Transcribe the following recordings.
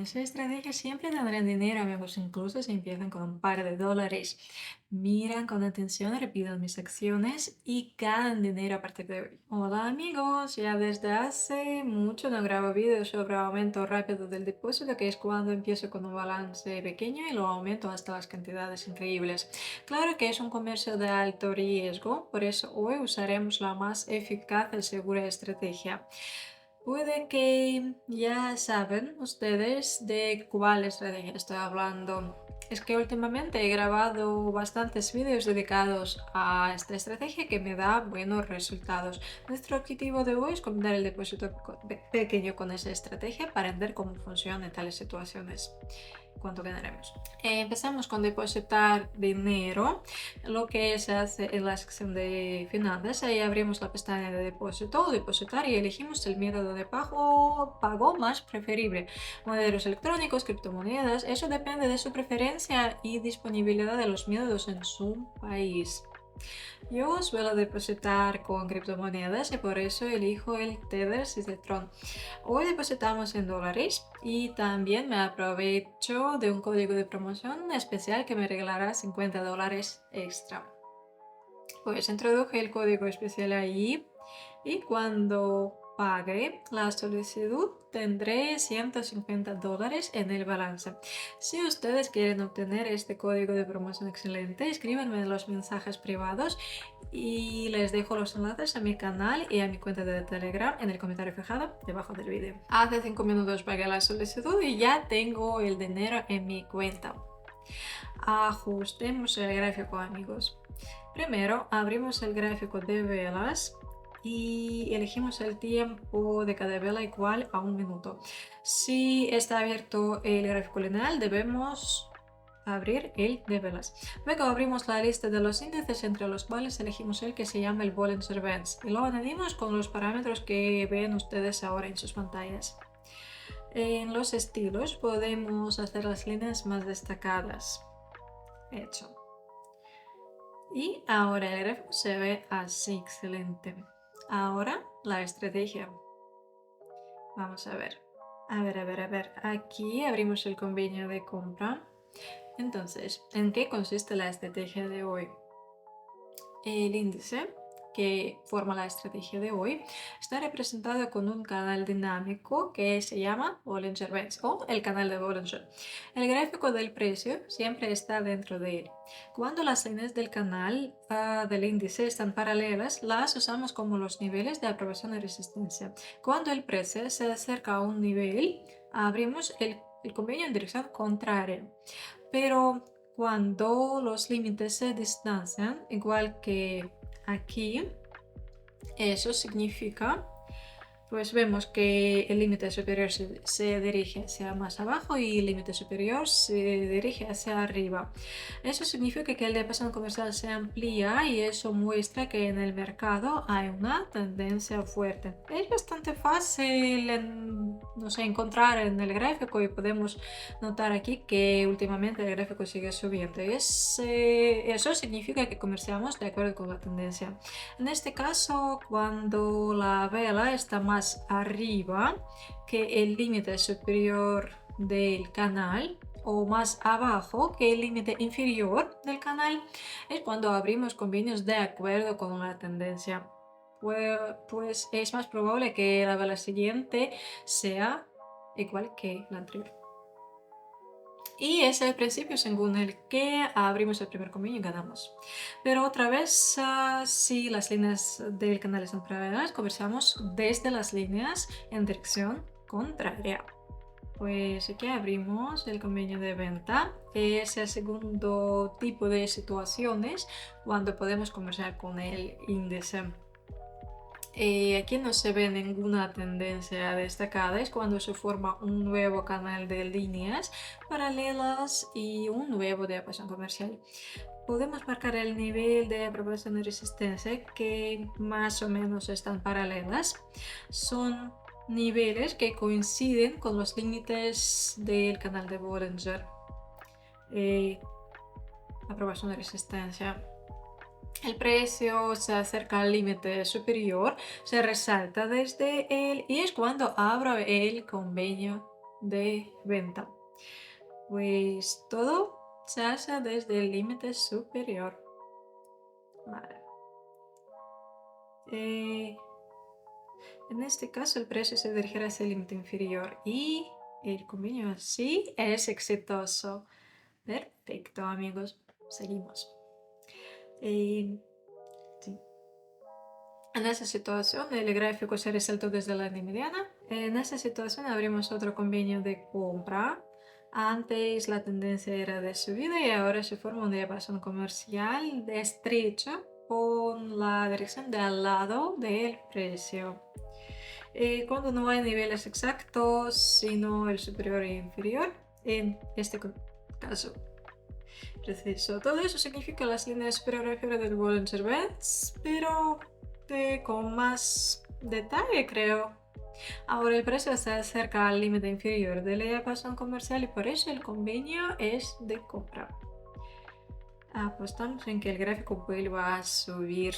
esa estrategia siempre tendrán dinero, amigos, incluso si empiezan con un par de dólares. Miran con atención, repiten mis acciones y ganan dinero a partir de hoy. Hola amigos, ya desde hace mucho no grabo vídeos sobre aumento rápido del depósito, que es cuando empiezo con un balance pequeño y lo aumento hasta las cantidades increíbles. Claro que es un comercio de alto riesgo, por eso hoy usaremos la más eficaz y segura estrategia. Puede que ya saben ustedes de cuál estrategia estoy hablando. Es que últimamente he grabado bastantes vídeos dedicados a esta estrategia que me da buenos resultados. Nuestro objetivo de hoy es combinar el depósito pequeño con esa estrategia para entender cómo funciona en tales situaciones. ¿Cuánto ganaremos? Empezamos con depositar dinero. Lo que se hace en la sección de finanzas, ahí abrimos la pestaña de depósito o depositar y elegimos el método de pago más preferible. Modelos electrónicos, criptomonedas, eso depende de su preferencia y disponibilidad de los métodos en su país. Yo suelo depositar con criptomonedas y por eso elijo el Tether Tron. Hoy depositamos en dólares y también me aprovecho de un código de promoción especial que me regalará $50 extra. Pues introduje el código especial ahí y cuando pague la solicitud tendré $150 en el balance. Si ustedes quieren obtener este código de promoción excelente, escríbanme en los mensajes privados y les dejo los enlaces a mi canal y a mi cuenta de Telegram en el comentario fijado debajo del vídeo. Hace 5 minutos pagué la solicitud y ya tengo el dinero en mi cuenta. Ajustemos el gráfico, amigos. Primero abrimos el gráfico de velas y elegimos el tiempo de cada vela igual a 1 minuto. Si está abierto el gráfico lineal, debemos abrir el de velas. Luego abrimos la lista de los índices entre los cuales elegimos el que se llama el Bollinger Bands y lo añadimos con los parámetros que ven ustedes ahora en sus pantallas. En los estilos podemos hacer las líneas más destacadas. Hecho. Y ahora el gráfico se ve así, excelente. Ahora la estrategia. Vamos a ver. A ver. Aquí abrimos el convenio de compra. Entonces, ¿en qué consiste la estrategia de hoy? El índice que forma la estrategia de hoy está representado con un canal dinámico que se llama Bollinger Bands o el canal de Bollinger. El gráfico del precio siempre está dentro de él. Cuando las líneas del canal del índice están paralelas, las usamos como los niveles de aprobación y resistencia. Cuando el precio se acerca a un nivel, abrimos el convenio en dirección contraria. Pero cuando los límites se distancian, igual que aquí, eso significa, pues vemos que el límite superior se dirige hacia más abajo y el límite superior se dirige hacia arriba. Eso significa que el diapasón comercial se amplía y eso muestra que en el mercado hay una tendencia fuerte. Es bastante fácil no sé, encontrar en el gráfico y podemos notar aquí que últimamente el gráfico sigue subiendo. Eso significa que comerciamos de acuerdo con la tendencia. En este caso, cuando la vela está más arriba que el límite superior del canal o más abajo que el límite inferior del canal, es cuando abrimos convenios de acuerdo con la tendencia. Pues es más probable que la vela siguiente sea igual que la anterior. Y es el principio según el que abrimos el primer convenio y ganamos. Pero otra vez, si las líneas del canal están paralelas, conversamos desde las líneas en dirección contraria. Pues aquí abrimos el convenio de venta. Es el segundo tipo de situaciones cuando podemos conversar con el índice. Aquí no se ve ninguna tendencia destacada, es cuando se forma un nuevo canal de líneas paralelas y un nuevo diapasón comercial. Podemos marcar el nivel de aprobación y resistencia que más o menos están paralelas. Son niveles que coinciden con los límites del canal de Bollinger. Aprobación y resistencia. El precio se acerca al límite superior, se resalta desde él y es cuando abro el convenio de venta. Pues todo se hace desde el límite superior. Vale. En este caso el precio se dirigirá hacia el límite inferior y el convenio así es exitoso. Perfecto, amigos. Seguimos. Eh, sí. En esa situación el gráfico se resaltó desde la línea mediana. En esa situación abrimos otro convenio de compra. Antes la tendencia era de subida y ahora se forma una diapasón comercial de estrecha con la dirección de al lado del precio. Cuando no hay niveles exactos, sino el superior e inferior, en este caso preciso. Todo eso significa las líneas superior e inferior del Bollinger Bands, pero con más detalle, creo. Ahora el precio se acerca al límite inferior de la diapasón comercial y por eso el convenio es de compra. Apostamos en que el gráfico vuelva a subir.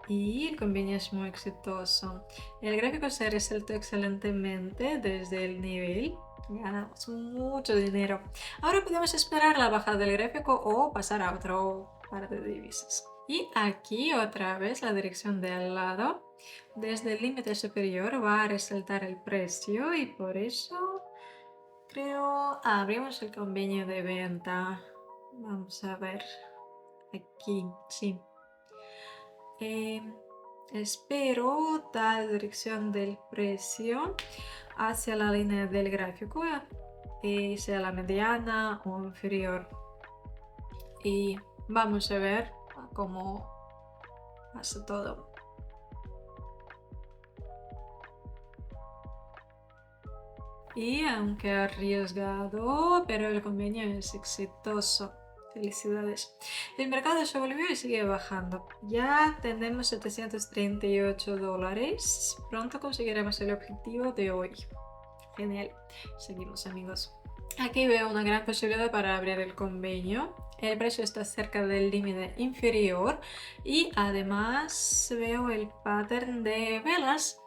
Y el convenio es muy exitoso. El gráfico se resaltó excelentemente desde el nivel. Ganamos mucho dinero. Ahora podemos esperar la bajada del gráfico o pasar a otro par de divisas. Y aquí otra vez la dirección de al lado. Desde el límite superior va a resaltar el precio y por eso creo abrimos el convenio de venta. Vamos a ver. Aquí, sí. Espero tal dirección del precio hacia la línea del gráfico, sea la mediana o inferior. Y vamos a ver cómo pasa todo. Y aunque arriesgado, pero el convenio es exitoso. Felicidades. El mercado se volvió y sigue bajando. Ya tenemos $738. Pronto conseguiremos el objetivo de hoy. Genial. Seguimos, amigos. Aquí veo una gran posibilidad para abrir el convenio. El precio está cerca del límite inferior y además veo el pattern de velas.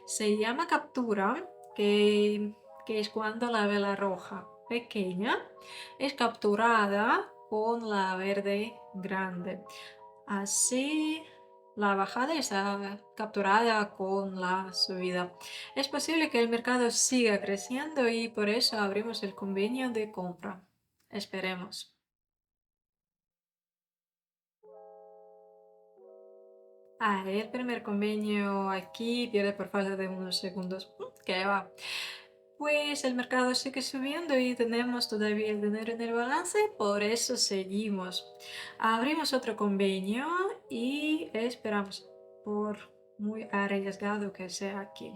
Se llama captura, que es cuando la vela roja pequeña es capturada con la verde grande. Así la bajada está capturada con la subida. Es posible que el mercado siga creciendo y por eso abrimos el convenio de compra. Esperemos. El primer convenio aquí pierde por falta de unos segundos. ¿Qué va? Pues el mercado sigue subiendo y tenemos todavía el dinero en el balance, por eso seguimos. Abrimos otro convenio y esperamos, por muy arriesgado que sea aquí.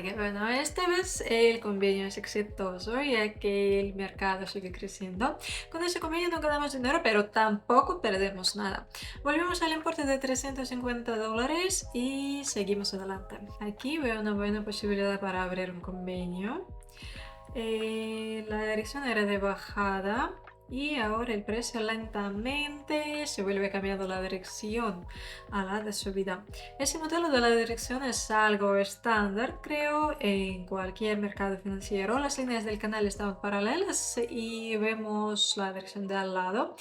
Qué bueno, esta vez el convenio es exitoso ya que el mercado sigue creciendo. Con ese convenio no ganamos dinero, pero tampoco perdemos nada. Volvemos al importe de $350 y seguimos adelante. Aquí veo una buena posibilidad para abrir un convenio. La dirección era de bajada y ahora el precio lentamente se vuelve cambiando la dirección a la de subida. Ese modelo de la dirección es algo estándar, creo, en cualquier mercado financiero. Las líneas del canal están paralelas y vemos la dirección de al lado.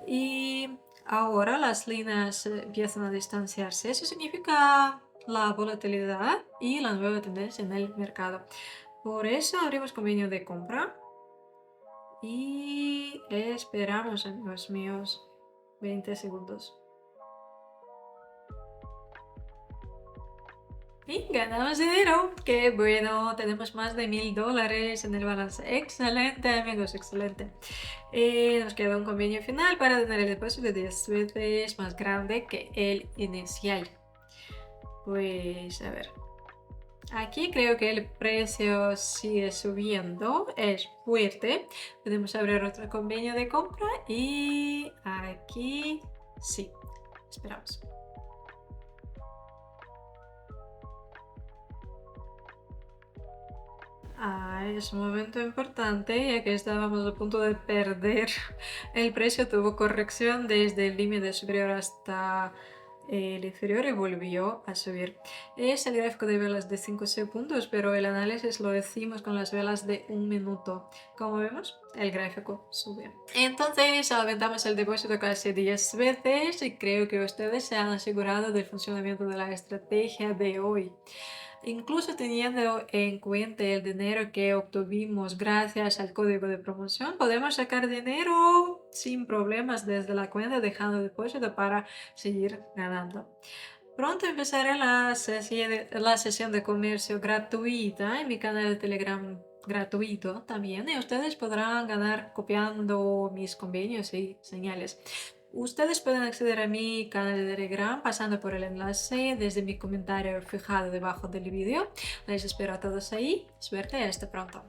Y ahora las líneas empiezan a distanciarse. Eso significa la volatilidad y la nueva tendencia en el mercado. Por eso abrimos convenio de compra y esperamos, amigos míos, 20 segundos. Y ganamos dinero. ¡Qué bueno! Tenemos más de $1000 en el balance. Excelente, amigos, excelente. Nos queda un convenio final para tener el depósito 10 veces más grande que el inicial. Pues a ver. Aquí creo que el precio sigue subiendo, es fuerte. Podemos abrir otro convenio de compra y aquí sí, esperamos. Es un momento importante, ya que estábamos a punto de perder. El precio tuvo corrección desde el límite superior hasta el inferior y volvió a subir. Es el gráfico de velas de 5 segundos, pero el análisis lo decimos con las velas de 1 minuto. Como vemos, el gráfico sube. Entonces, aumentamos el depósito casi 10 veces y creo que ustedes se han asegurado del funcionamiento de la estrategia de hoy. Incluso teniendo en cuenta el dinero que obtuvimos gracias al código de promoción, podemos sacar dinero sin problemas desde la cuenta dejando depósito para seguir ganando. Pronto empezaré la sesión de comercio gratuita en mi canal de Telegram gratuito también y ustedes podrán ganar copiando mis convenios y señales. Ustedes pueden acceder a mi canal de Telegram pasando por el enlace desde mi comentario fijado debajo del vídeo. Les espero a todos ahí. Suerte y hasta pronto.